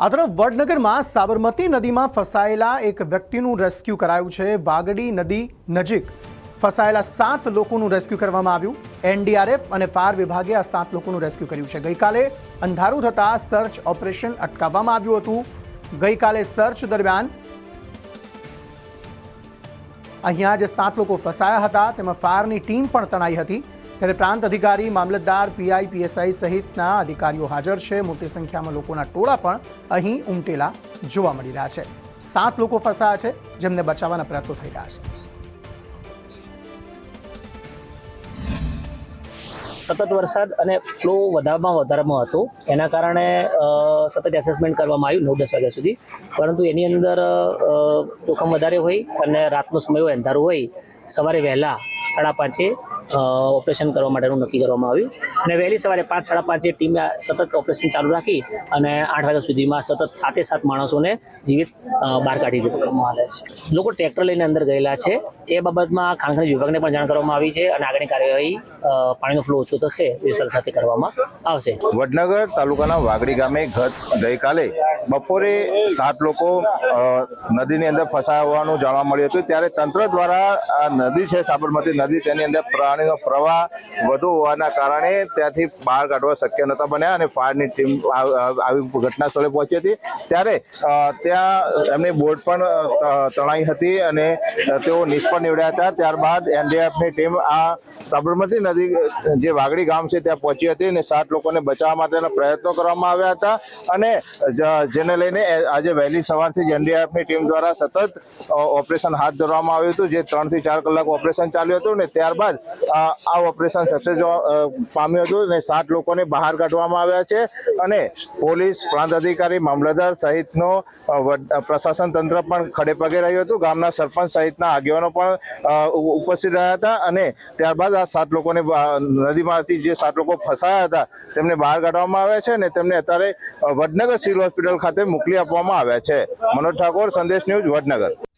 આ તરફ વડનગરમાં સાબરમતી નદીમાં ફસાયેલા એક વ્યક્તિનું રેસ્ક્યુ કરાયું છે। વાગડી નદી નજીક ફસાયેલા 7 લોકોનું રેસ્ક્યુ કરવામાં આવ્યું। એનડીઆરએફ અને ફાયર વિભાગે આ 7 લોકોનું રેસ્ક્યુ કર્યું છે। ગઈકાલે અંધારું થતા સર્ચ ઓપરેશન અટકાવવામાં આવ્યું હતું। ગઈકાલે સર્ચ દરમિયાન અહીંયા જે 7 લોકો ફસાયા હતા તેમાં ફાયરની ટીમ પણ તણાઈ હતી। ત્યારે પ્રાંત અધિકારી, મામલતદાર, પીઆઈ, પીએસઆઈ સહિતના અધિકારીઓ હાજર છે। મોટી સંખ્યામાં લોકોના ટોળા પણ અહીં ઉમટેલા જોવા મળી રહ્યા છે। 7 લોકો ફસાયા છે જેમને બચાવવાના પ્રયત્નો થઈ રહ્યા છે। સતત વરસાદ અને ફ્લો વધારામાં હતો, એના કારણે સતત એસેસમેન્ટ કરવામાં આવ્યું 9-10 વાગ્યા સુધી। પરંતુ એની અંદર જોખમ વધારે હોય અને રાતનો સમય હોય, અંધારું હોય, સવારે વહેલા 5:30 ઓપરેશન કરવા માટેનું નક્કી કરવામાં આવ્યું અને વહેલી સવારે 5-5:30 ટીમે સતત ઓપરેશન ચાલુ રાખી અને 8 વાગ્યા સુધીમાં સતત 7 માણસોને જીવિત બહાર કાઢી દેવામાં આવ્યા છે। લોકો ટ્રેક્ટર લઈને અંદર ગયેલા છે, એ બાબતમાં ખાણ ખનીજ વિભાગને પણ જાણ કરવામાં આવી છે અને આગળની કાર્યવાહી પાણીનો ફ્લો ઓછો થશે એ સાથે કરવામાં આવશે। વડનગર તાલુકાના વાગડી ગામે ગઈકાલે બપોરે 7 લોકો નદીની અંદર ફસાયા હોવાનું જાણવા મળ્યું હતું। ત્યારે તંત્ર દ્વારા આ નદી છે સાબરમતી નદી, તેની અંદર પાણીનો પ્રવાહ વધુ હોવાના કારણે ત્યાંથી બહાર કાઢવા શક્ય નહોતા બન્યા અને ફાયરની ટીમ આવી ઘટના સ્થળે પહોંચી હતી। ત્યારે ત્યાં એમની બોટ પણ તણાઈ હતી અને તેઓ નિષ્ફળ નીવડ્યા હતા। ત્યારબાદ એનડીઆરએફની ટીમ આ સાબરમતી નદી જે વાગડી ગામ છે ત્યાં પહોંચી હતી અને 7 લોકોને બચાવવા માટેના પ્રયત્નો કરવામાં આવ્યા હતા અને જેને લઈને આજે વહેલી સવારથી જ એનડીઆરએફની ટીમ દ્વારા સતત ઓપરેશન હાથ ધરવામાં આવ્યું હતું, જે 3 થી 4 કલાક ઓપરેશન ચાલ્યું હતું ને ત્યારબાદ આ ઓપરેશન સક્સેસ પામ્યું હતું અને 7 લોકોને બહાર કાઢવામાં આવ્યા છે અને પોલીસ, પ્રાંત અધિકારી, મામલતદાર સહિતનો પ્રશાસન તંત્ર પણ ખડે પગે રહ્યું હતું। ગામના સરપંચ સહિતના આગેવાનો પણ ઉપસ્થિત રહ્યા હતા અને ત્યારબાદ આ 7 લોકોને નદીમાંથી જે 7 લોકો ફસાયા હતા તેમને બહાર કાઢવામાં આવ્યા છે અને તેમને અત્યારે વડનગર સિવિલ હોસ્પિટલ ખાતે મોકલી આપવામાં આવ્યા છે। મનોજ ઠાકોર, સંદેશ ન્યૂઝ, વડનગર।